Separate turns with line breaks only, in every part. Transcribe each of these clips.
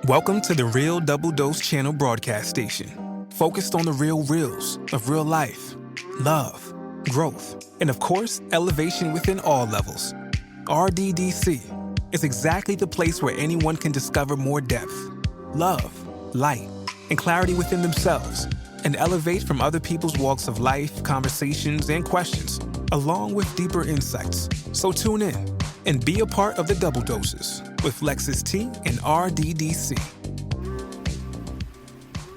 Welcome to the Real Double Dose Channel broadcast station, focused on the real reels of real life, love, growth, and of course, elevation within all levels. RDDC is exactly the place where anyone can discover more depth, love, light, and clarity within themselves, and elevate from other people's walks of life, conversations, and questions, along with deeper insights. So tune in and be a part of the Double Doses with Lexus T and RDDC.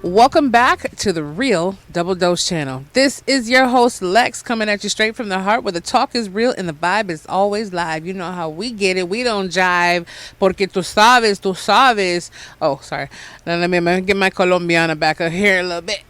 Welcome back to the Real Double Dose Channel. This is your host Lex, coming at you straight from the heart, where the talk is real and the vibe is always live. You know how we get it. We don't jive, porque tú sabes. Oh, sorry. Now let me get my Colombiana back up here a little bit.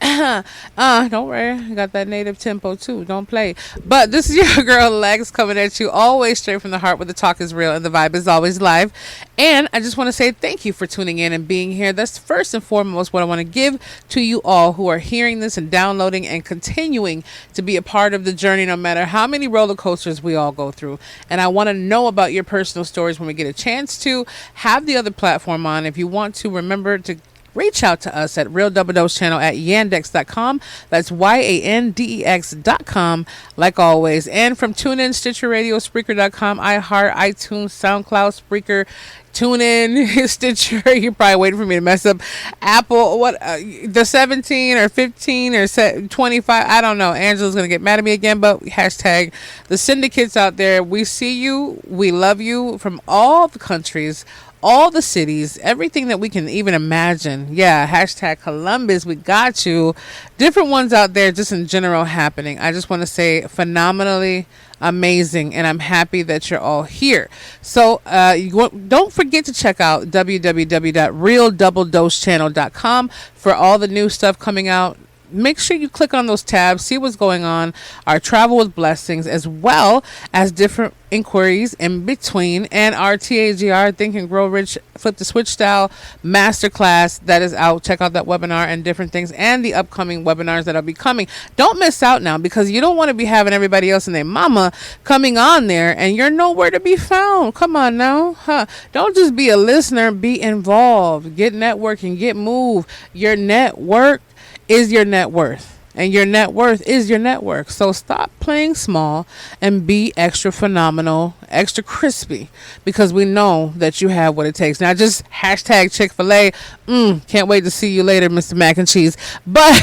Don't worry, I got that native tempo too. Don't play. But this is your girl Lex, coming at you always straight from the heart, where the talk is real and the vibe is always live. And I just want to say thank you for tuning in and being here. That's first and foremost what I want to give to you all who are hearing this and downloading and continuing to be a part of the journey, no matter how many roller coasters we all go through. And I want to know about your personal stories when we get a chance to have the other platform on. If you want to, remember to reach out to us at Real Double Dose Channel at yandex.com. That's YANDEX.com, like always. And from TuneIn, Stitcher Radio, Spreaker.com, iHeart, iTunes, SoundCloud, Spreaker, TuneIn, Stitcher. You're probably waiting for me to mess up. Apple, the 17 or 15 or 25, I don't know. Angela's going to get mad at me again, but hashtag the syndicates out there. We see you. We love you from all the countries, all the cities, everything that we can even imagine. Yeah, hashtag Columbus, we got you. Different ones out there just in general happening. I just want to say phenomenally amazing, and I'm happy that you're all here. So don't forget to check out www.realdoubledosechannel.com for all the new stuff coming out. Make sure you click on those tabs, see what's going on, our travel with blessings, as well as different inquiries in between, and our TAGR, Think and Grow Rich, Flip the Switch Style Masterclass that is out. Check out that webinar and different things, and the upcoming webinars that will be coming. Don't miss out now, because you don't want to be having everybody else and their mama coming on there and you're nowhere to be found. Come on now. Don't just be a listener, be involved. Get networking, get moved. Your network is your net worth, and your net worth is your network. So stop playing small and be extra phenomenal, extra crispy, because we know that you have what it takes. Now, just hashtag Chick-fil-A. Can't wait to see you later, Mr. Mac and Cheese. But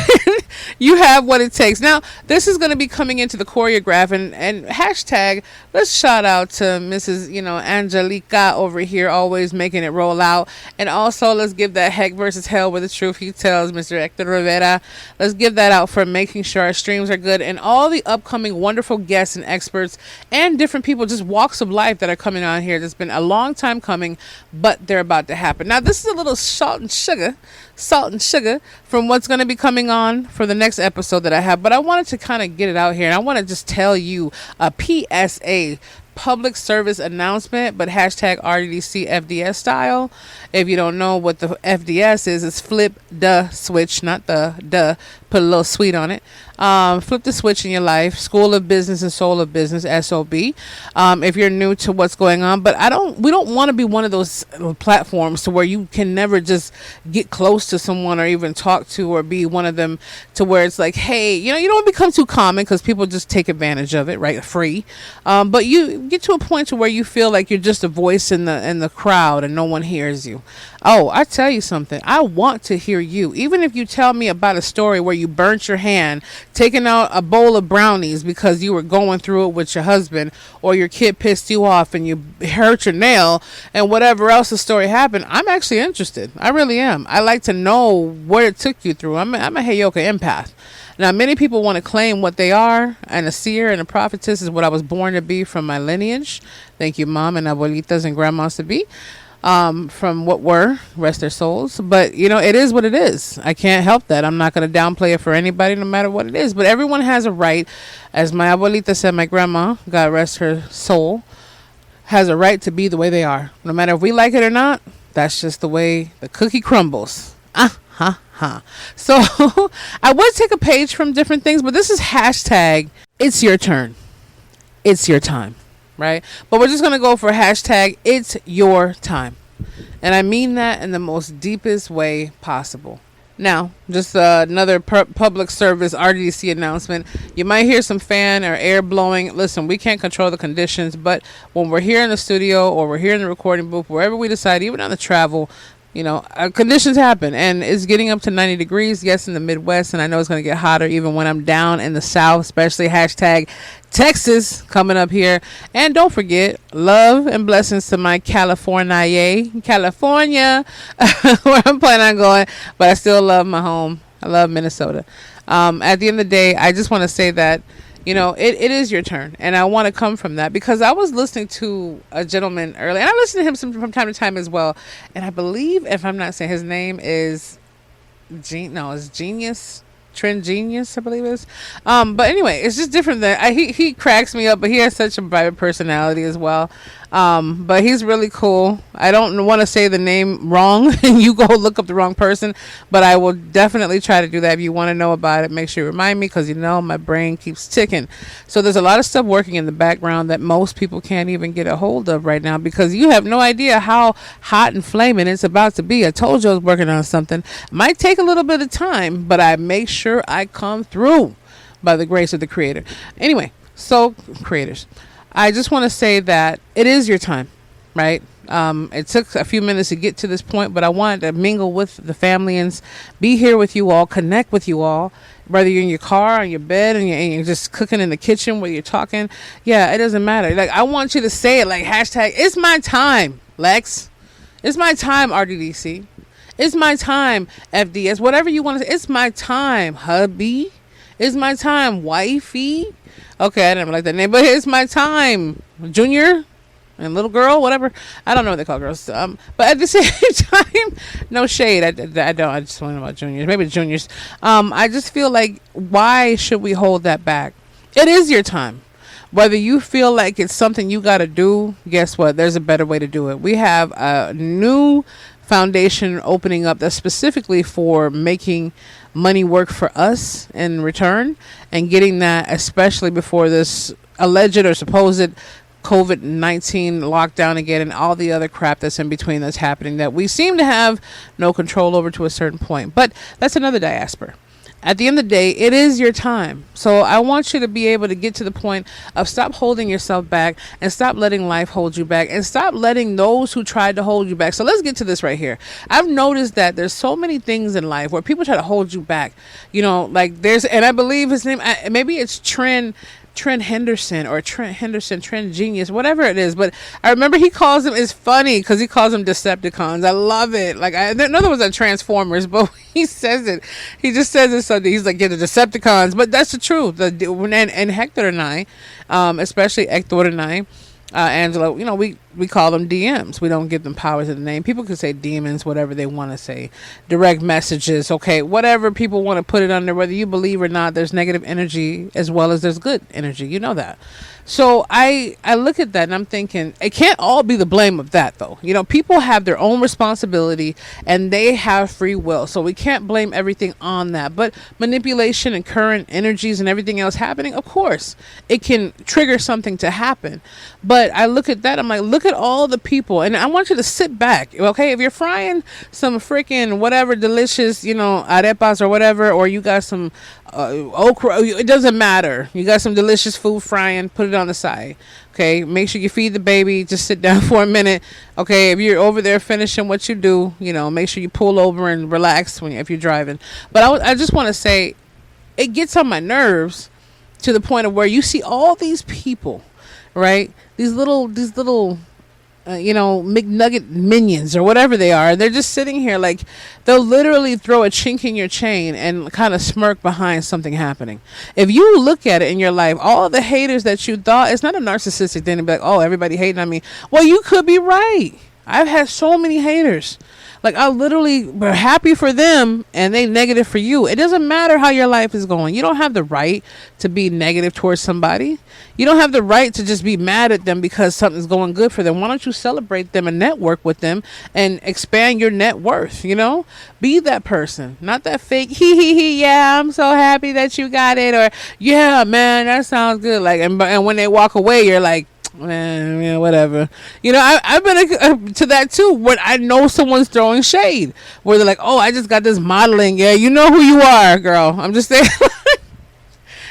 you have what it takes. Now, this is going to be coming into the choreograph, and hashtag, let's shout out to Mrs. Angelica over here, always making it roll out. And also, let's give that heck versus hell with the truth he tells, Mr. Hector Rivera. Let's give that out for making sure our streams are good, and all the upcoming wonderful guests and experts and different people, just walks of life that are coming on here. That's been a long time coming, but they're about to happen. Now, this is a little salt and sugar from what's going to be coming on for the next episode that I have, but I wanted to kind of get it out here, and I want to just tell you a PSA, public service announcement, but hashtag RDDC FDS style. If you don't know what the FDS is, it's flip the switch, not the put a little sweet on it. Flip the switch in your life. School of Business and Soul of Business, SOB. If you're new to what's going on, but we don't want to be one of those platforms to where you can never just get close to someone or even talk to, or be one of them to where it's like, hey, you don't become too common, because people just take advantage of it, right? Free. But you get to a point to where you feel like you're just a voice in the crowd and no one hears you. Oh, I tell you something. I want to hear you. Even if you tell me about a story where you burnt your hand taking out a bowl of brownies because you were going through it with your husband, or your kid pissed you off and you hurt your nail, and whatever else the story happened, I'm actually interested. I really am. I like to know what it took you through. I'm a Heyoka empath. Now, many people want to claim what they are, and a seer and a prophetess is what I was born to be from my lineage. Thank you, mom and abuelitas and grandmas to be. From what were, rest their souls. But, it is what it is. I can't help that. I'm not going to downplay it for anybody, no matter what it is. But everyone has a right, as my abuelita said, my grandma, God rest her soul, has a right to be the way they are. No matter if we like it or not, that's just the way the cookie crumbles. So I would take a page from different things, but this is hashtag, it's your turn. It's your time. Right? But we're just going to go for hashtag, it's your time. And I mean that in the most deepest way possible. Now, just another public service RDC announcement. You might hear some fan or air blowing. Listen, we can't control the conditions, but when we're here in the studio or we're here in the recording booth, wherever we decide, even on the travel, conditions happen, and it's getting up to 90 degrees. Yes, in the Midwest, and I know it's going to get hotter even when I'm down in the South, especially hashtag Texas coming up here. And don't forget, love and blessings to my California, where I'm planning on going, but I still love my home. I love Minnesota. At the end of the day, I just want to say that it is your turn. And I want to come from that because I was listening to a gentleman earlier, and I listen to him from time to time as well. And I believe, if I'm not saying, his name is it's Genius. Trend Genius, I believe it is. But anyway, it's just different than he cracks me up, but he has such a private personality as well. But he's really cool. I don't want to say the name wrong and you go look up the wrong person, but I will definitely try to do that. If you want to know about it, make sure you remind me, because my brain keeps ticking. So there's a lot of stuff working in the background that most people can't even get a hold of right now, because you have no idea how hot and flaming it's about to be. I told you I was working on something. Might take a little bit of time, but I make sure I come through by the grace of the Creator. Anyway, so creators, I just want to say that it is your time, right? It took a few minutes to get to this point, but I wanted to mingle with the family and be here with you all, connect with you all, whether you're in your car, on your bed, and you're just cooking in the kitchen where you're talking. Yeah, it doesn't matter. Like, I want you to say it like hashtag, it's my time, Lex. It's my time, RDDC. It's my time, FDS. Whatever you want to say. It's my time, hubby. It's my time, wifey. Okay, I didn't like that name, but it's my time, Junior and little girl, whatever. I don't know what they call girls. But at the same time, no shade. I don't. I just want to know about juniors. Maybe juniors. I just feel like, why should we hold that back? It is your time. Whether you feel like it's something you got to do, guess what? There's a better way to do it. We have a new foundation opening up that's specifically for making money work for us in return, and getting that, especially before this alleged or supposed COVID-19 lockdown again, and all the other crap that's in between that's happening that we seem to have no control over to a certain point. But that's another diaspora. At the end of the day, it is your time. So I want you to be able to get to the point of stop holding yourself back, and stop letting life hold you back, and stop letting those who tried to hold you back. So let's get to this right here. I've noticed that there's so many things in life where people try to hold you back. Like and I believe his name, maybe it's Trent Henderson or Trent Henderson, Trent Genius, whatever it is. But I remember he calls them, it's funny because he calls them Decepticons. I love it. Like, in other words, are Transformers, but he says it. He just says it so he's like, yeah, the Decepticons. But that's the truth. And Hector and I, especially Hector and I, Angela, we call them DMs. We don't give them powers of the name. People can say demons, whatever they want to say. Direct messages, okay, whatever people want to put it under, whether you believe or not, there's negative energy as well as there's good energy. You know that. So I look at that and I'm thinking, it can't all be the blame of that, though. People have their own responsibility and they have free will. So we can't blame everything on that. But manipulation and current energies and everything else happening, of course, it can trigger something to happen. But I look at that, I'm like, look at all the people. And I want you to sit back, okay? If you're frying some freaking whatever delicious, arepas or whatever, or you got some okra, it doesn't matter. You got some delicious food frying, put it on the side. Okay, make sure you feed the baby. Just sit down for a minute. Okay, if you're over there finishing what you do, make sure you pull over and relax if you're driving. But I just want to say, it gets on my nerves to the point of where you see all these people, right? These little McNugget minions or whatever they are. They're just sitting here like they'll literally throw a chink in your chain and kind of smirk behind something happening. If you look at it in your life, all the haters that you thought, it's not a narcissistic thing to be like, oh, everybody hating on me. Well, you could be right. I've had so many haters. Like, I literally were happy for them and they negative for you. It doesn't matter how your life is going. You don't have the right to be negative towards somebody. You don't have the right to just be mad at them because something's going good for them. Why don't you celebrate them and network with them and expand your net worth? Be that person, not that fake he yeah, I'm so happy that you got it, or yeah, man, that sounds good. Like, and when they walk away, you're like, Man, yeah, whatever. I've been to that too, when I know someone's throwing shade, where they're like, "Oh, I just got this modeling." Yeah, you know who you are, girl. I'm just saying.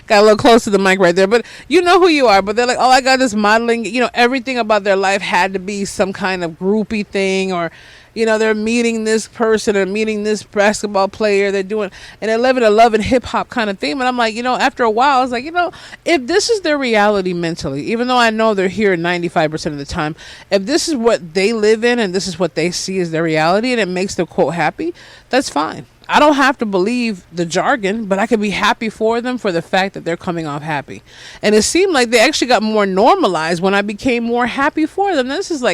Got a little close to the mic right there, but you know who you are. But they're like, "Oh, I got this modeling." Everything about their life had to be some kind of groupie thing, or they're meeting this person or meeting this basketball player. They're doing, and they're living a love and hip hop kind of thing. And I'm like, after a while, I was like, if this is their reality mentally, even though I know they're here 95% of the time, if this is what they live in and this is what they see as their reality and it makes them quote happy, that's fine. I don't have to believe the jargon, but I can be happy for them for the fact that they're coming off happy. And it seemed like they actually got more normalized when I became more happy for them. Now, this is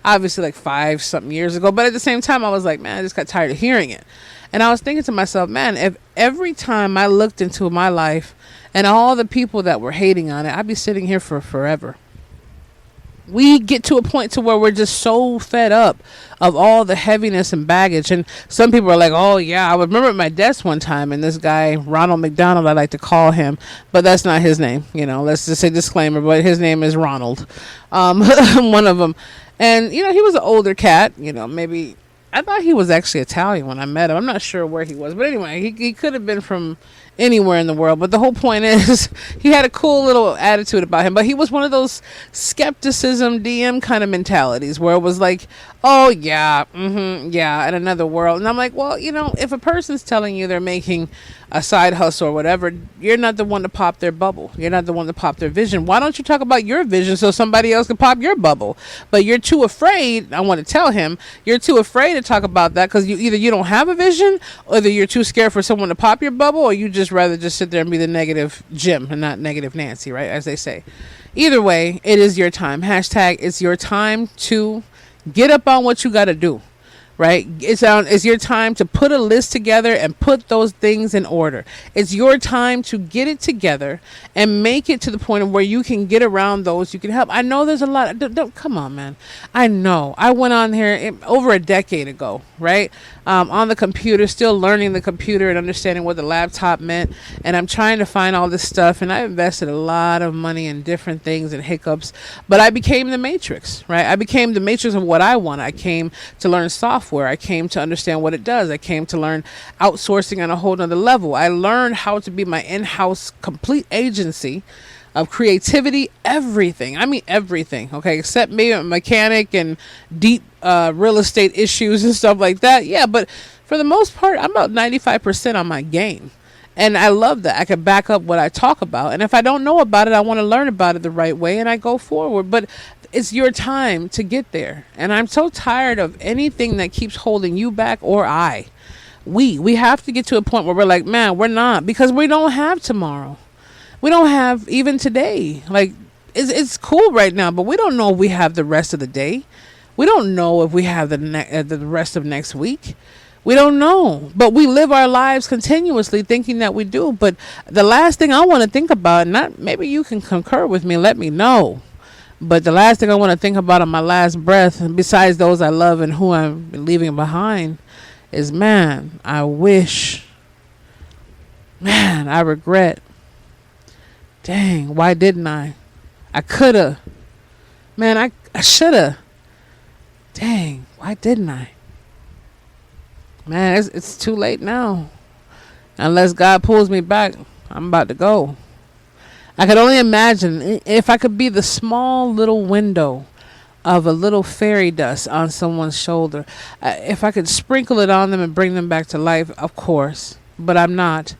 obviously 5 something years ago, but at the same time I was like, man, I just got tired of hearing it. And I was thinking to myself, man, if every time I looked into my life and all the people that were hating on it, I'd be sitting here for forever. We get to a point to where we're just so fed up of all the heaviness and baggage. And some people are like, oh yeah, I remember at my desk one time, and this guy, Ronald McDonald, I like to call him, but that's not his name. Let's just say disclaimer, but his name is Ronald. One of them. And, he was an older cat, maybe, I thought he was actually Italian when I met him. I'm not sure where he was, but anyway, he could have been from anywhere in the world. But the whole point is, he had a cool little attitude about him, but he was one of those skepticism DM kind of mentalities where it was like, oh yeah, yeah, in another world. And I'm like, well, if a person's telling you they're making a side hustle or whatever, you're not the one to pop their bubble. You're not the one to pop their vision. Why don't you talk about your vision so somebody else can pop your bubble? But you're too afraid. I want to tell him, you're too afraid to talk about that because either you don't have a vision, or either you're too scared for someone to pop your bubble, or you just rather just sit there and be the negative Jim and not negative Nancy, right? As they say. Either way, it is your time. Hashtag, it's your time to get up on what you got to do. Right? It's your time to put a list together and put those things in order. It's your time to get it together and make it to the point of where you can get around those you can help. I know there's a lot. Don't come on, man. I know. I went on here over a decade ago, right? On the computer, still learning the computer and understanding what the laptop meant. And I'm trying to find all this stuff. And I invested a lot of money in different things and hiccups. But I became the matrix, right? I became the matrix of what I want. I came to learn software. I came to understand what it does. I came to learn outsourcing on a whole nother level. I learned how to be my in-house complete agency of creativity, everything. I mean, everything. Okay. Except maybe a mechanic and deep real estate issues and stuff like that. Yeah. But for the most part, I'm about 95% on my game. And I love that. I can back up what I talk about. And if I don't know about it, I want to learn about it the right way and I go forward. But it's your time to get there. And I'm so tired of anything that keeps holding you back or I. We have to get to a point where we're like, man, we're not, because we don't have tomorrow. We don't have even today. Like, it's cool right now, but we don't know if we have the rest of the day. We don't know if we have the rest of next week. We don't know, but we live our lives continuously thinking that we do. But the last thing I want to think about, not maybe you can concur with me, let me know. But the last thing I want to think about on my last breath, besides those I love and who I'm leaving behind, is, man, I wish, man, I regret. Dang, why didn't I? I coulda. Man, I shoulda. Dang, why didn't I? Man, it's too late now. Unless God pulls me back, I'm about to go. I could only imagine if I could be the small little window of a little fairy dust on someone's shoulder. If I could sprinkle it on them and bring them back to life, of course. But I'm not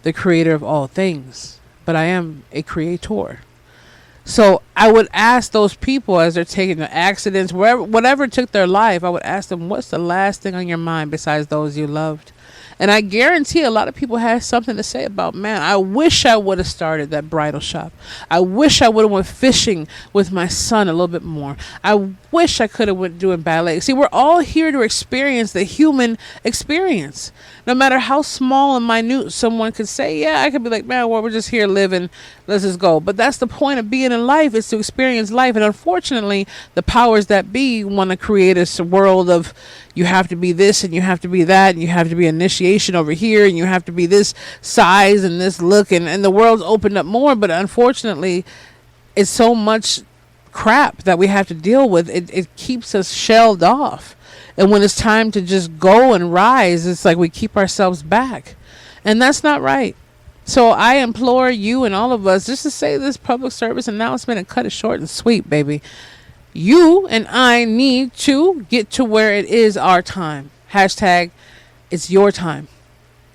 the creator of all things. But I am a creator. So I would ask those people as they're taking the accidents, whatever took their life, I would ask them, what's the last thing on your mind besides those you loved? And I guarantee a lot of people have something to say about, man, I wish I would have started that bridal shop. I wish I would have went fishing with my son a little bit more. I wish I could have went doing ballet. See, we're all here to experience the human experience. No matter how small and minute someone could say, yeah, I could be like, man, well, we're just here living. Let's just go. But that's the point of being in life, is to experience life. And unfortunately, the powers that be want to create a world of, you have to be this and you have to be that and you have to be initiation over here and you have to be this size and this look, and the world's opened up more. But unfortunately, it's so much crap that we have to deal with, it keeps us shelled off. And when it's time to just go and rise, it's like we keep ourselves back. And that's not right. So I implore you and all of us just to say this public service announcement and cut it short and sweet, baby. You and I need to get to where it is our time. Hashtag, it's your time.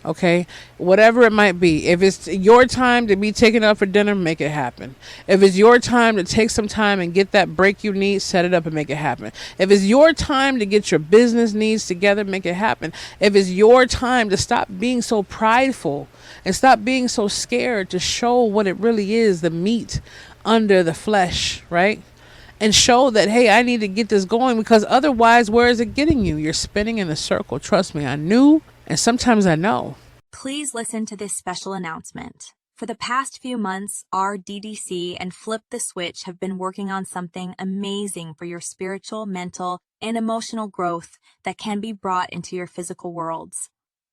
Okay, whatever it might be. If it's your time to be taken out for dinner, make it happen. If it's your time to take some time and get that break you need, set it up and make it happen. If it's your time to get your business needs together, make it happen. If it's your time to stop being so prideful and stop being so scared to show what it really is, the meat under the flesh, right? And show that, hey, I need to get this going, because otherwise, where is it getting you? You're spinning in a circle. Trust me, I knew. And sometimes I know.
Please listen to this special announcement. For the past few months, our DDC and Flip the Switch have been working on something amazing for your spiritual, mental, and emotional growth that can be brought into your physical worlds.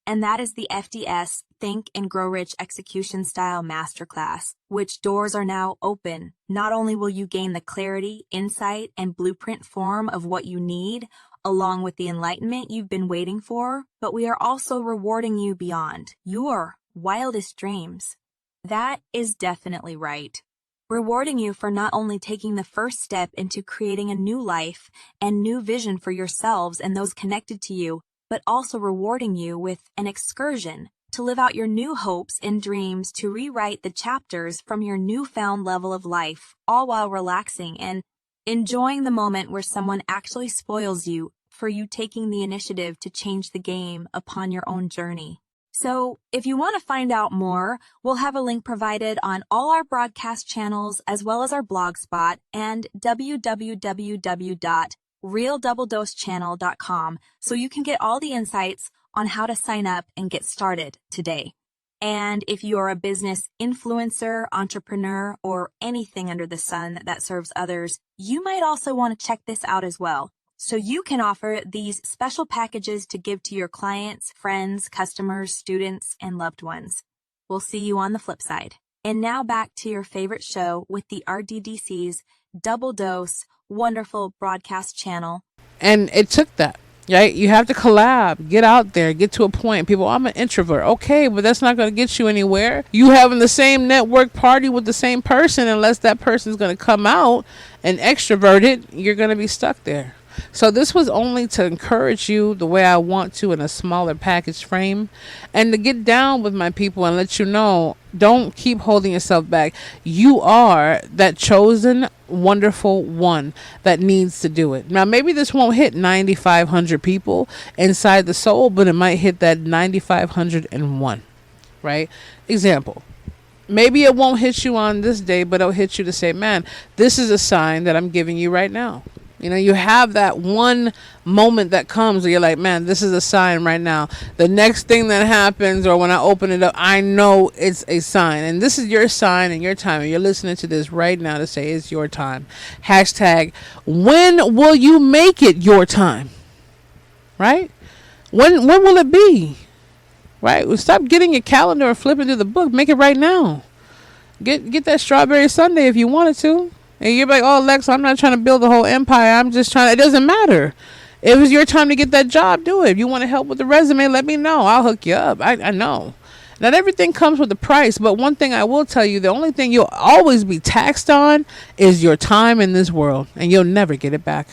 And that is the FDS Think and Grow Rich Execution Style Masterclass, which doors are now open. Not only will you gain the clarity, insight, and blueprint form of what you need, along with the enlightenment you've been waiting for, but we are also rewarding you beyond your wildest dreams. That is definitely right. Rewarding you for not only taking the first step into creating a new life and new vision for yourselves and those connected to you, but also rewarding you with an excursion to live out your new hopes and dreams, to rewrite the chapters from your newfound level of life, all while relaxing and enjoying the moment where someone actually spoils you for you taking the initiative to change the game upon your own journey. So, if you want to find out more, we'll have a link provided on all our broadcast channels as well as our blog spot and www.realdoubledosechannel.com, so you can get all the insights on how to sign up and get started today. And if you are a business influencer, entrepreneur, or anything under the sun that serves others, you might also want to check this out as well. So you can offer these special packages to give to your clients, friends, customers, students, and loved ones. We'll see you on the flip side. And now back to your favorite show with the RDDC's Double Dose wonderful broadcast channel.
And it took that. Right? You have to collab, get out there, get to a point. People, I'm an introvert. Okay, but that's not going to get you anywhere. You having the same network party with the same person, unless that person's going to come out and extrovert it, you're going to be stuck there. So this was only to encourage you the way I want to, in a smaller package frame, and to get down with my people and let you know, don't keep holding yourself back. You are that chosen, wonderful one that needs to do it. Now, maybe this won't hit 9,500 people inside the soul, but it might hit that 9,501, right? Example. Maybe it won't hit you on this day, but it'll hit you to say, man, this is a sign that I'm giving you right now. You know, you have that one moment that comes where you're like, man, this is a sign right now. The next thing that happens, or when I open it up, I know it's a sign. And this is your sign and your time. And you're listening to this right now to say it's your time. Hashtag, when will you make it your time? Right? When will it be? Right? Well, stop getting your calendar and flipping through the book. Make it right now. Get that strawberry sundae if you wanted to. And you're like, oh, Lex, I'm not trying to build a whole empire. I'm just trying. It doesn't matter. If it's your time to get that job, do it. If you want to help with the resume, let me know. I'll hook you up. I know. Not everything comes with a price, but one thing I will tell you, the only thing you'll always be taxed on is your time in this world, and you'll never get it back.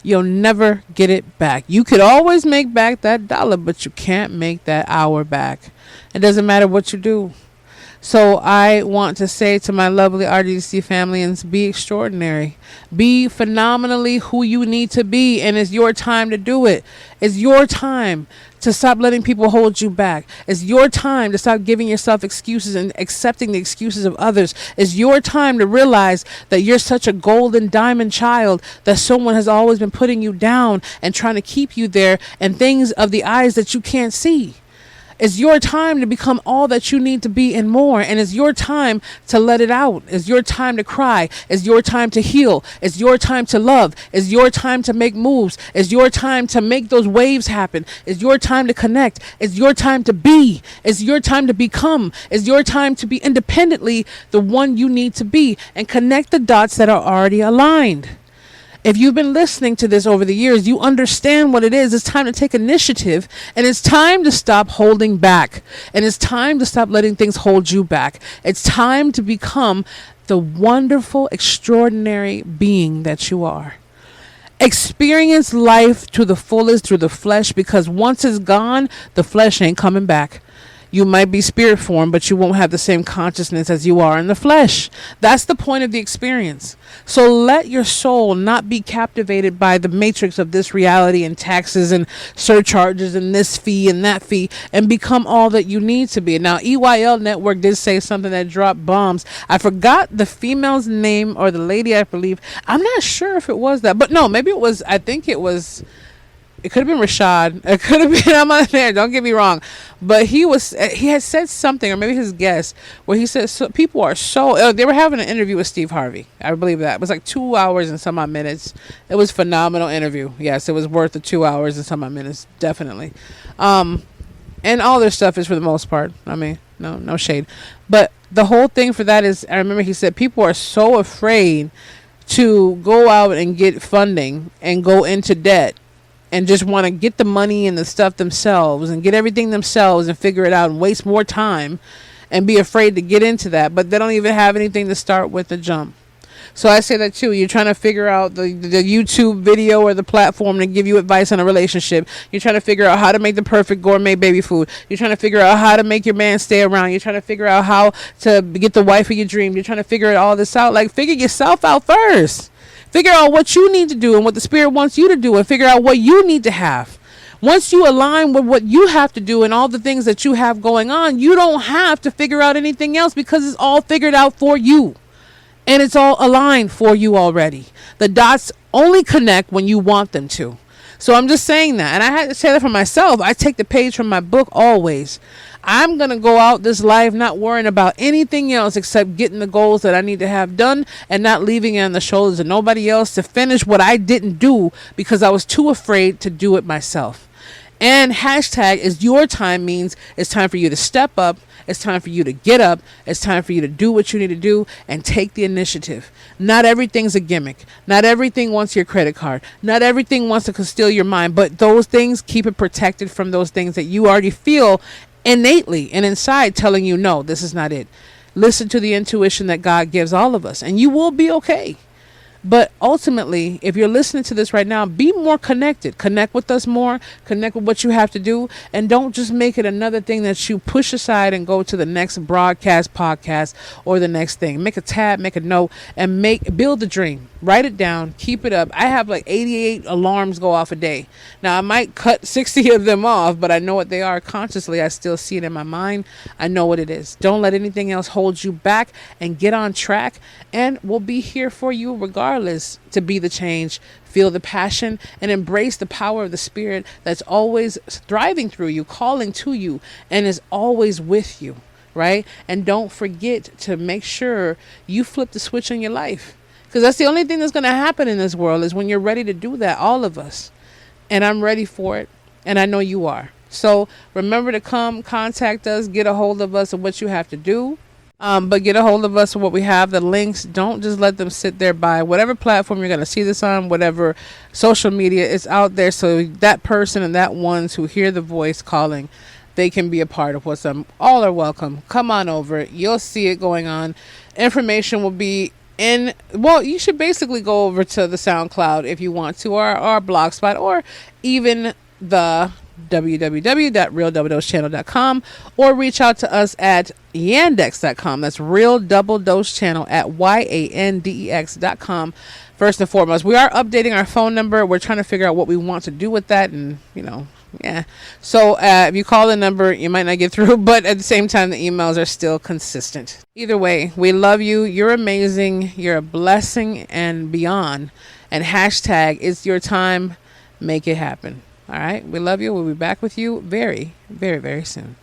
You'll never get it back. You could always make back that dollar, but you can't make that hour back. It doesn't matter what you do. So I want to say to my lovely RDC family, and be extraordinary. Be phenomenally who you need to be, and it's your time to do it. It's your time to stop letting people hold you back. It's your time to stop giving yourself excuses and accepting the excuses of others. It's your time to realize that you're such a golden diamond child, that someone has always been putting you down and trying to keep you there, and things of the eyes that you can't see. It's your time to become all that you need to be and more. And it's your time to let it out. It's your time to cry. It's your time to heal. It's your time to love. It's your time to make moves. It's your time to make those waves happen. It's your time to connect. It's your time to be. It's your time to become. It's your time to be independently the one you need to be, and connect the dots that are already aligned. If you've been listening to this over the years, you understand what it is. It's time to take initiative, and it's time to stop holding back. And it's time to stop letting things hold you back. It's time to become the wonderful, extraordinary being that you are. Experience life to the fullest through the flesh, because once it's gone, the flesh ain't coming back. You might be spirit form, but you won't have the same consciousness as you are in the flesh. That's the point of the experience. So let your soul not be captivated by the matrix of this reality and taxes and surcharges and this fee and that fee, and become all that you need to be. Now, EYL Network did say something that dropped bombs. I forgot the female's name, or the lady, I believe. I'm not sure if it was that, but no, maybe it was. I think it was. It could have been Rashad. It could have been, I'm not there, don't get me wrong. But he had said something, or maybe his guest, where he said people are so, they were having an interview with Steve Harvey. I believe that. It was like 2 hours and some odd minutes. It was a phenomenal interview. Yes, it was worth the 2 hours and some odd minutes. Definitely. And all their stuff is, for the most part. I mean, no shade. But the whole thing for that is, I remember he said people are so afraid to go out and get funding and go into debt, and just want to get the money and the stuff themselves and get everything themselves and figure it out and waste more time and be afraid to get into that. But they don't even have anything to start with to jump. So I say that too. You're trying to figure out the YouTube video or the platform to give you advice on a relationship. You're trying to figure out how to make the perfect gourmet baby food. You're trying to figure out how to make your man stay around. You're trying to figure out how to get the wife of your dream. You're trying to figure all this out. Like, figure yourself out first. Figure out what you need to do and what the Spirit wants you to do, and figure out what you need to have. Once you align with what you have to do and all the things that you have going on, you don't have to figure out anything else, because it's all figured out for you. And it's all aligned for you already. The dots only connect when you want them to. So I'm just saying that. And I had to say that for myself. I take the page from my book always. I'm going to go out this life not worrying about anything else except getting the goals that I need to have done, and not leaving it on the shoulders of nobody else to finish what I didn't do because I was too afraid to do it myself. And hashtag is your time means it's time for you to step up. It's time for you to get up. It's time for you to do what you need to do and take the initiative. Not everything's a gimmick. Not everything wants your credit card. Not everything wants to steal your mind. But those things, keep it protected from those things that you already feel innately and inside telling you, no, this is not it. Listen to the intuition that God gives all of us, and you will be okay. But ultimately, if you're listening to this right now, be more connected. Connect with us more. Connect with what you have to do. And don't just make it another thing that you push aside and go to the next broadcast, podcast, or the next thing. Make a tab, make a note, and build the dream. Write it down. Keep it up. I have like 88 alarms go off a day. Now, I might cut 60 of them off, but I know what they are consciously. I still see it in my mind. I know what it is. Don't let anything else hold you back, and get on track. And we'll be here for you regardless, to be the change, feel the passion, and embrace the power of the Spirit that's always thriving through you, calling to you, and is always with you, right? And don't forget to make sure you flip the switch in your life, because that's the only thing that's going to happen in this world, is when you're ready to do that, all of us. And I'm ready for it, and I know you are. So remember to come contact us, get a hold of us, and what you have to do. But get a hold of us for what we have. The links, don't just let them sit there by whatever platform you're going to see this on, whatever social media is out there. So that person and that ones who hear the voice calling, they can be a part of what's up. All are welcome. Come on over. You'll see it going on. Information will be you should basically go over to the SoundCloud if you want to, or our Blogspot, or even the www.realdoubledosechannel.com, or reach out to us at yandex.com. That's Real Double Dose Channel at yandex.com. First and foremost, we are updating our phone number. We're trying to figure out what we want to do with that, and yeah. So if you call the number, you might not get through, but at the same time, the emails are still consistent. Either way, we love you. You're amazing. You're a blessing and beyond. And hashtag, it's your time. Make it happen. All right. We love you. We'll be back with you very, very, very soon.